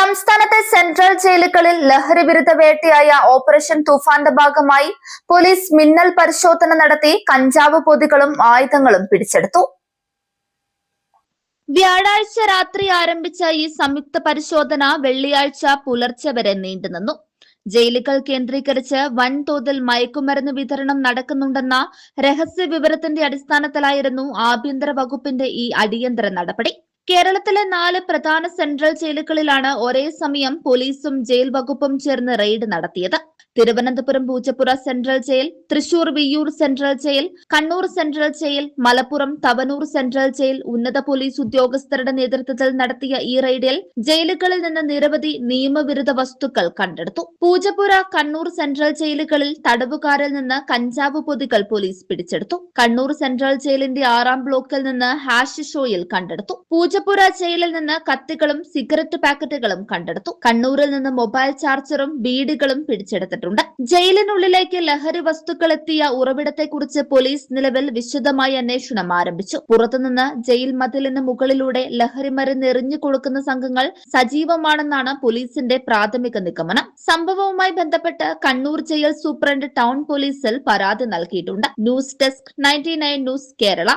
സംസ്ഥാനത്തെ സെൻട്രൽ ജയിലുകളിൽ ലഹരി വിരുദ്ധ വേട്ടയായ ഓപ്പറേഷൻ തൂഫാന്റെ ഭാഗമായി പോലീസ് മിന്നൽ പരിശോധന നടത്തി കഞ്ചാവ് പൊതികളും ആയുധങ്ങളും പിടിച്ചെടുത്തു. വ്യാഴാഴ്ച രാത്രി ആരംഭിച്ച ഈ സംയുക്ത പരിശോധന വെള്ളിയാഴ്ച പുലർച്ചെ വരെ നീണ്ടുനിന്നു. ജയിലുകൾ കേന്ദ്രീകരിച്ച് വൻതോതിൽ മയക്കുമരുന്ന് വിതരണം നടക്കുന്നുണ്ടെന്ന രഹസ്യ വിവരത്തിന്റെ അടിസ്ഥാനത്തിലായിരുന്നു ആഭ്യന്തര വകുപ്പിന്റെ ഈ അടിയന്തര നടപടി. കേരളത്തിലെ 4 പ്രധാന സെൻട്രൽ ജയിലുകളിലാണ് ഒരേ സമയം പോലീസും ജയിൽ വകുപ്പും ചേർന്ന് റെയ്ഡ് നടത്തിയത്. Thiruvananthapuram Poojappura central jail, Thrissur Viyyur central jail, Kannur central jail, Malappuram Tavanur central jail ഉന്നത പോലീസ് ഉദ്യോഗസ്ഥരുടെ നേതൃത്വത്തിൽ നടത്തിയ ഈ റെയ്ഡിൽ ജയിലുകളിൽ നിന്ന് നിരവധി നിയമവിരുദ്ധ വസ്തുക്കൾ കണ്ടെടുത്തു. പൂജപ്പുര, കണ്ണൂർ സെൻട്രൽ ജയിലുകളിൽ തടവുകാരിൽ നിന്ന് കഞ്ചാവ് പൊതികൾ പോലീസ് പിടിച്ചെടുത്തു. കണ്ണൂർ സെൻട്രൽ ജയിലിന്റെ 6ാം ബ്ലോക്കിൽ നിന്ന് ഹാഷിഷ് ഓയിൽ കണ്ടെടുത്തു. പൂജപ്പുര ജയിലിൽ നിന്ന് കത്തികളും സിഗരറ്റ് പാക്കറ്റുകളും കണ്ടെടുത്തു. കണ്ണൂരിൽ നിന്ന് മൊബൈൽ ചാർജറും ബീഡികളും പിടിച്ചെടുത്തിട്ടുണ്ട്. ജയിലിനുള്ളിലേക്ക് ലഹരി വസ്തുക്കൾ എത്തിയ ഉറവിടത്തെക്കുറിച്ച് പോലീസ് നിലവിൽ വിശദമായ അന്വേഷണം ആരംഭിച്ചു. പുറത്തുനിന്ന് ജയിൽ മതിലിന് മുകളിലൂടെ ലഹരി മരുന്ന് എറിഞ്ഞു കൊടുക്കുന്ന സംഘങ്ങൾ സജീവമാണെന്നാണ് പോലീസിന്റെ പ്രാഥമിക നിഗമനം. സംഭവവുമായി ബന്ധപ്പെട്ട് കണ്ണൂർ ജയിൽ സൂപ്രണ്ട് ടൗൺ പോലീസിൽ പരാതി നൽകിയിട്ടുണ്ട്. News desk 99 news Kerala.